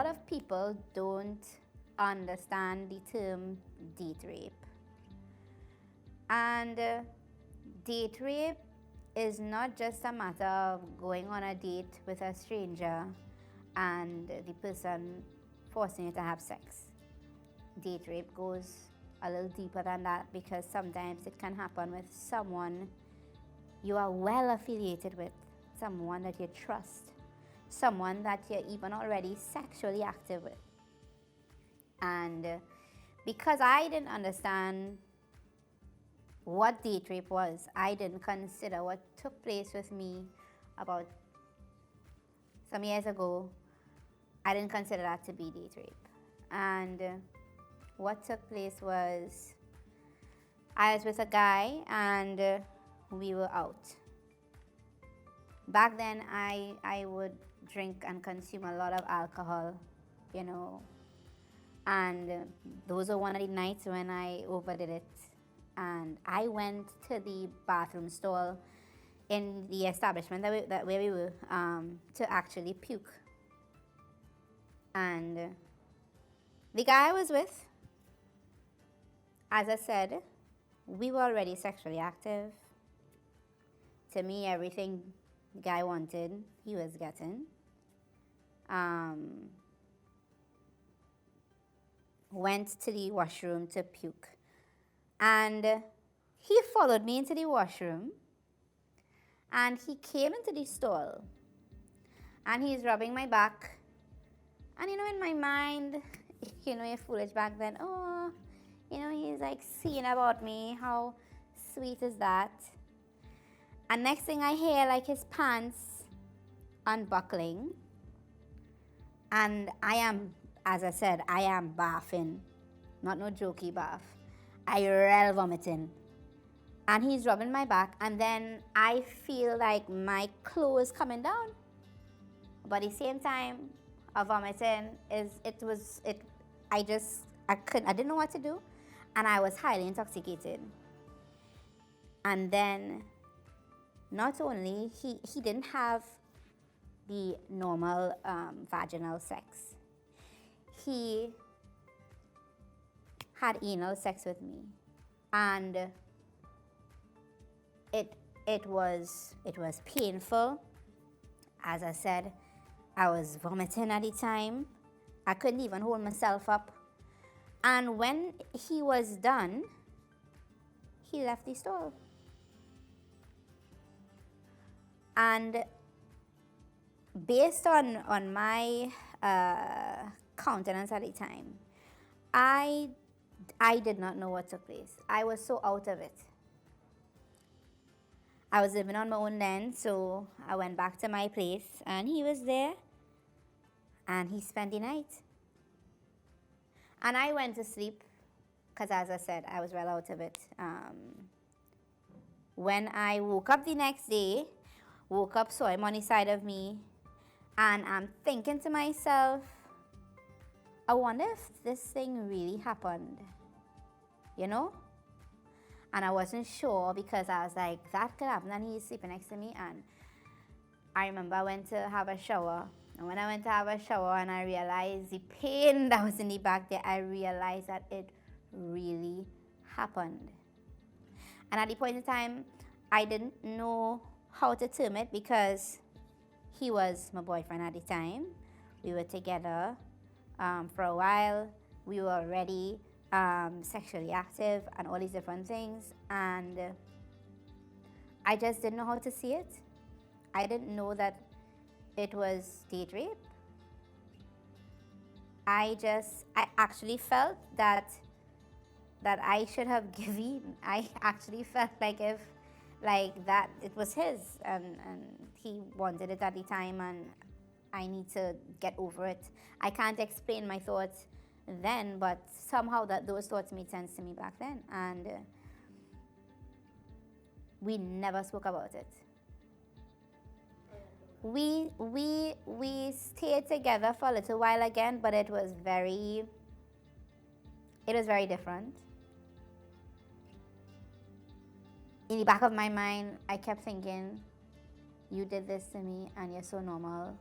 of people don't understand the term date rape. And date rape is not just a matter of going on a date with a stranger and the person forcing you to have sex. Date rape goes a little deeper than that, because sometimes it can happen with someone you are well affiliated with, someone that you trust, someone that you're even already sexually active with. And because I didn't understand what date rape was, I didn't consider what took place with me about some years ago. I didn't consider that to be date rape. And what took place was, I was with a guy and we were out. Back then, I would drink and consume a lot of alcohol, you know, and those were one of the nights when I overdid it. And I went to the bathroom stall in the establishment where we were, to actually puke. And the guy I was with, as I said, we were already sexually active. To me, everything the guy wanted, he was getting. Went to the washroom to puke. And he followed me into the washroom. And he came into the stall. And he's rubbing my back. And in my mind, you're foolish back then. Oh, he's like seeing about me. How sweet is that? And next thing I hear, like, his pants unbuckling. And I am, as I said, I am bathing. Not no jokey bath. I real vomiting. And he's rubbing my back. And then I feel like my clothes coming down. But at the same time, vomiting I didn't know what to do. And I was highly intoxicated. And then, not only, he didn't have the normal vaginal sex. He had anal sex with me. And it was painful. As I said, I was vomiting at the time. I couldn't even hold myself up. And when he was done, he left the stall. And based on my countenance at the time, I did not know what took place. I was so out of it. I was living on my own then, so I went back to my place, and he was there, and he spent the night. And I went to sleep, because as I said, I was well out of it. When I woke up the next day, saw him on the side of me, and I'm thinking to myself, I wonder if this thing really happened, And I wasn't sure, because I was like, that could happen, and he's sleeping next to me. And I remember I went to have a shower. And when I went to have a shower and I realized the pain that was in the back there, I realized that it really happened. And at the point in time, I didn't know how to term it, because he was my boyfriend at the time. We were together for a while. We were already sexually active and all these different things. And I just didn't know how to see it. I didn't know that it was date rape. I actually felt that I should have given. I actually felt like that it was his, and he wanted it at the time, and I need to get over it. I can't explain my thoughts then, but somehow those thoughts made sense to me back then, and we never spoke about it. We stayed together for a little while again, but it was very different. In the back of my mind, I kept thinking, you did this to me and you're so normal.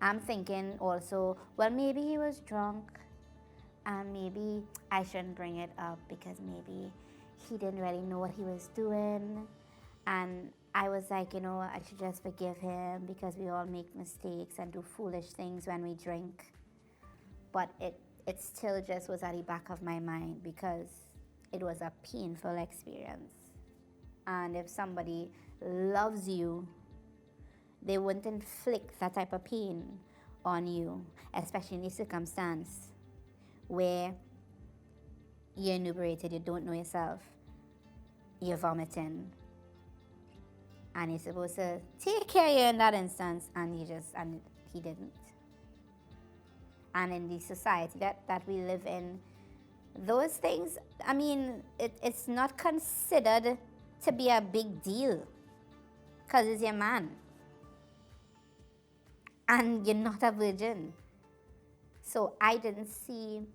I'm thinking also, well, maybe he was drunk and maybe I shouldn't bring it up because maybe he didn't really know what he was doing. And I was like, I should just forgive him because we all make mistakes and do foolish things when we drink. But it still just was at the back of my mind because it was a painful experience. And if somebody loves you, they wouldn't inflict that type of pain on you, especially in a circumstance where you're inebriated, you don't know yourself, you're vomiting, and he's supposed to take care of you in that instance, and he didn't. And in the society that we live in, those things, I mean, it's not considered to be a big deal because it's your man and you're not a virgin. So I didn't see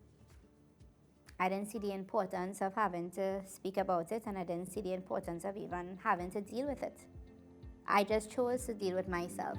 the importance of having to speak about it, and I didn't see the importance of even having to deal with it. I just chose to deal with myself.